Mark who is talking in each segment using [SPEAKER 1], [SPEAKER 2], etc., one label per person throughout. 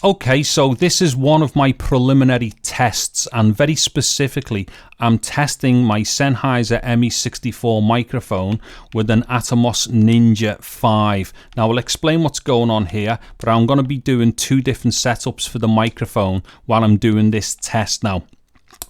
[SPEAKER 1] Okay, so this is one of my preliminary tests, and very specifically, I'm testing my Sennheiser ME64 microphone with an Atomos Ninja V. Now, I'll explain what's going on here, but I'm going to be doing two different setups for the microphone while I'm doing this test now.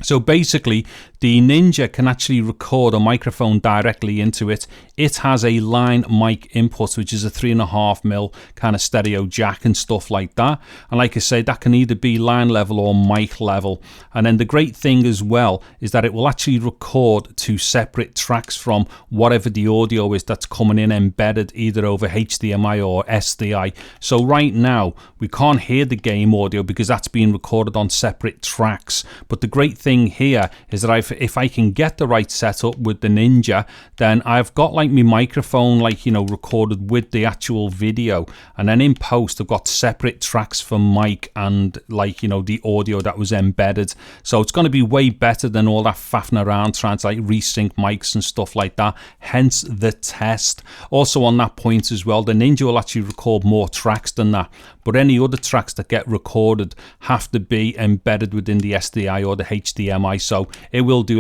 [SPEAKER 1] So basically, the Ninja can actually record a microphone directly into it. It has a line mic input, which is a 3.5mm kind of stereo jack and stuff like that. And like I say, that can either be line level or mic level. And then the great thing as well is that it will actually record two separate tracks from whatever the audio is that's coming in embedded either over HDMI or SDI. So right now, we can't hear the game audio because that's being recorded on separate tracks. But the great thing here is that if I can get the right setup with the Ninja, then I've got like my microphone recorded with the actual video, and then in post I've got separate tracks for mic and the audio that was embedded. So it's going to be way better than all that faffing around trying to resync mics and stuff like that, hence the test. Also on that point as well, the Ninja will actually record more tracks than that, but any other tracks that get recorded have to be embedded within the SDI or the HDMI, so it will do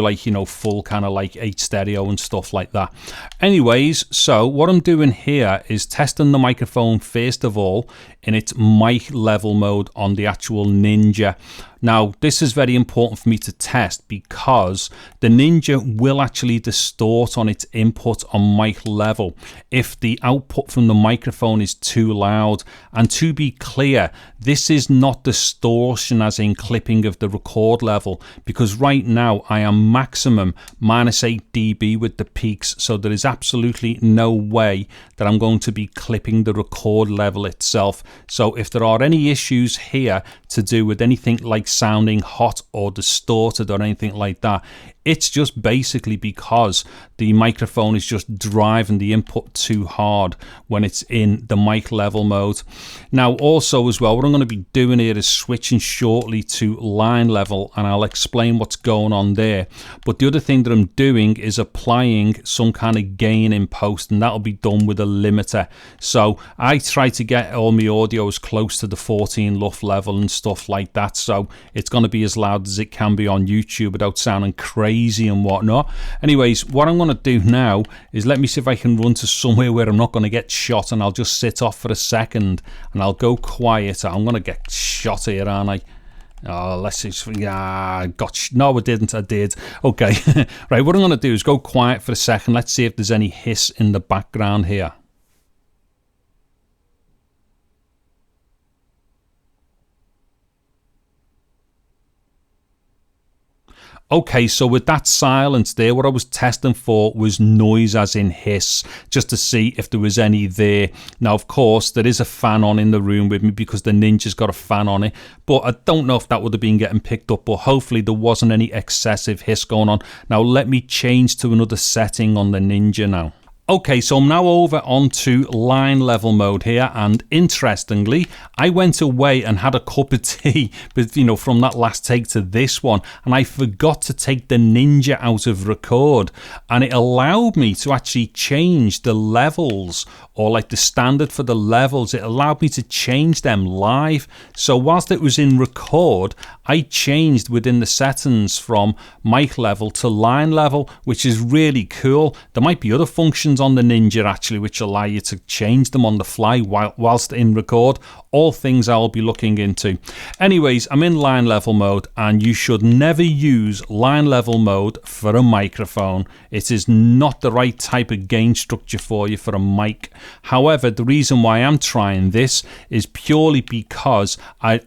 [SPEAKER 1] full kind of H stereo and stuff like that. Anyways, so what I'm doing here is testing the microphone first of all in its mic level mode on the actual Ninja. Now, this is very important for me to test because the Ninja will actually distort on its input on mic level if the output from the microphone is too loud. And to be clear, this is not distortion as in clipping of the record level, because right now I am maximum -8 dB with the peaks, so there is absolutely no way that I'm going to be clipping the record level itself. So if there are any issues here to do with anything like sounding hot or distorted or anything like that, it's just basically because the microphone is just driving the input too hard when it's in the mic level mode. Now also as well, what I'm going to be doing here is switching shortly to line level, and I'll explain what's going on there. But the other thing that I'm doing is applying some kind of gain in post, and that'll be done with a limiter. So I try to get all my audio as close to the 14 LUF level and stuff like that, so it's going to be as loud as it can be on YouTube without sounding crazy and whatnot. Anyways, what I'm going to do now is let me see if I can run to somewhere where I'm not going to get shot, and I'll just sit off for a second and I'll go quiet. I'm going to get shot here, aren't I? Oh, let's see. Yeah, no, I didn't. I did. Okay. Right, what I'm going to do is go quiet for a second. Let's see if there's any hiss in the background here. Okay, so with that silence there, what I was testing for was noise as in hiss, just to see if there was any there. Now, of course, there is a fan on in the room with me because the Ninja's got a fan on it, but I don't know if that would have been getting picked up, but hopefully there wasn't any excessive hiss going on. Now, let me change to another setting on the Ninja now. Okay, so I'm now over onto line level mode here, and interestingly, I went away and had a cup of tea, but from that last take to this one, and I forgot to take the Ninja out of record, and it allowed me to actually change the levels, or the standard for the levels. It allowed me to change them live. So whilst it was in record, I changed within the settings from mic level to line level, which is really cool. There might be other functions on the Ninja actually which allow you to change them on the fly whilst in record. All things I'll be looking into. Anyways, I'm in line level mode, and you should never use line level mode for a microphone. It is not the right type of gain structure for you for a mic. However, the reason why I'm trying this is purely because I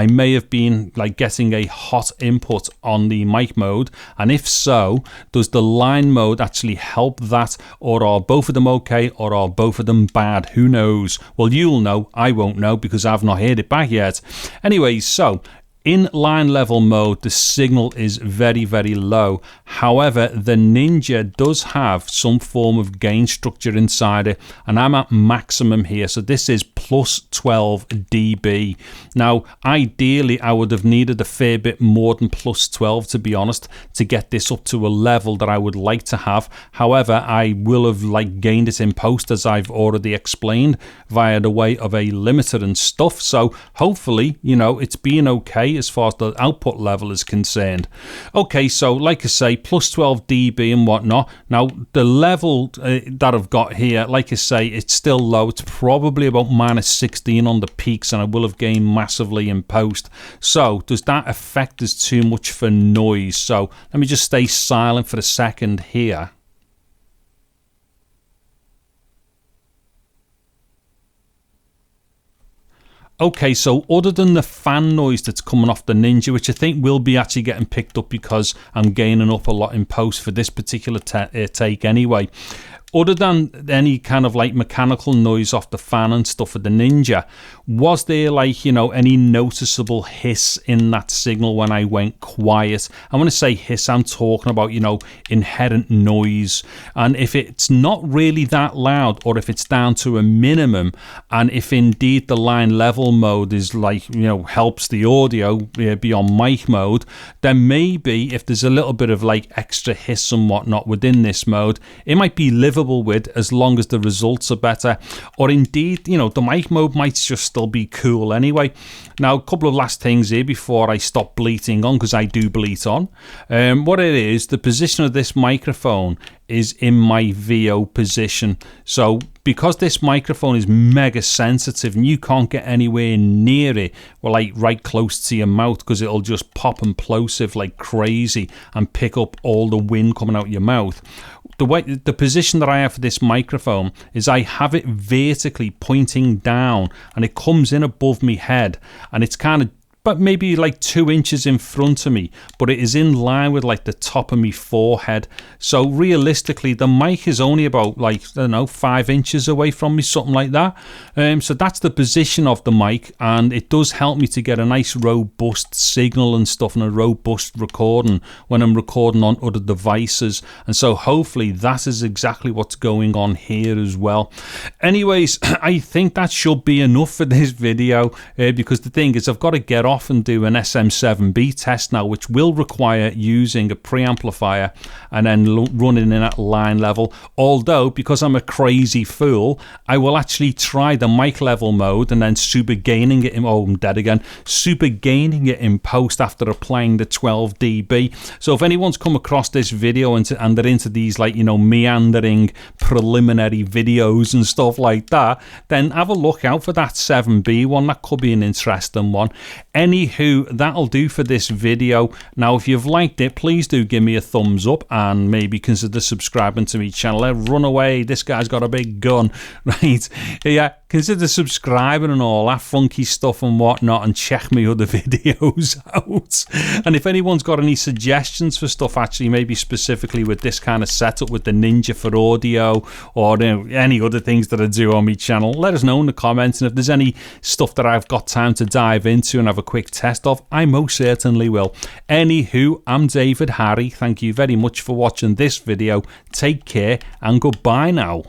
[SPEAKER 1] may have been getting a hot input on the mic mode, and if so, does the line mode actually help that, or are both of them okay, or are both of them bad? Who knows? Well, you'll know. I won't know because I've not heard it back yet. Anyway, so In line level mode, the signal is very, very low. However, the Ninja does have some form of gain structure inside it, and I'm at maximum here. So this is plus 12 dB. Now, ideally, I would have needed a fair bit more than plus 12, to be honest, to get this up to a level that I would like to have. However, I will have gained it in post, as I've already explained, via the way of a limiter and stuff. So hopefully, it's been okay as far as the output level is concerned. Okay, so like I say, plus 12 dB and whatnot. Now, the level that I've got here, like I say, it's still low. It's probably about minus 16 on the peaks, and I will have gained massively in post. So does that affect us too much for noise? So let me just stay silent for a second here. Okay, so other than the fan noise that's coming off the Ninja, which I think will be actually getting picked up because I'm gaining up a lot in post for this particular take anyway, other than any kind of mechanical noise off the fan and stuff with the Ninja, was there any noticeable hiss in that signal when I went quiet? And when I say hiss, I'm talking about, inherent noise. And if it's not really that loud, or if it's down to a minimum, and if indeed the line level mode is helps the audio be on mic mode, then maybe if there's a little bit of extra hiss and whatnot within this mode, it might be livable with, as long as the results are better. Or indeed, the mic mode might just still be cool anyway. Now, a couple of last things here before I stop bleating on, because I do bleat on. What it is, the position of this microphone is in my VO position. So because this microphone is mega sensitive and you can't get anywhere near it, right close to your mouth, because it'll just pop and plosive like crazy and pick up all the wind coming out your mouth. The position that I have for this microphone is I have it vertically pointing down, and it comes in above my head, and it's kind of but maybe 2 inches in front of me, but it is in line with the top of my forehead. So realistically, the mic is only about 5 inches away from me, something like that. So that's the position of the mic, and it does help me to get a nice robust signal and stuff, and a robust recording when I'm recording on other devices. And so hopefully that is exactly what's going on here as well. Anyways, I think that should be enough for this video, because the thing is, I've got to get off and do an SM7B test now, which will require using a preamplifier and then running in at line level. Although, because I'm a crazy fool, I will actually try the mic level mode and then super gaining it in, I'm dead again, super gaining it in post after applying the 12 dB. So if anyone's come across this video and they're into these meandering preliminary videos and stuff like that, then have a look out for that 7B one. That could be an interesting one. Anywho, that'll do for this video. Now, if you've liked it, please do give me a thumbs up and maybe consider subscribing to my channel. Run away, this guy's got a big gun, right? Yeah, consider subscribing and all that funky stuff and whatnot, and check my other videos out. And if anyone's got any suggestions for stuff, actually, maybe specifically with this kind of setup with the Ninja for audio, or any other things that I do on my channel, let us know in the comments. And if there's any stuff that I've got time to dive into and have a quick test of, I most certainly will. Anywho, I'm David Harry. Thank you very much for watching this video. Take care and goodbye now.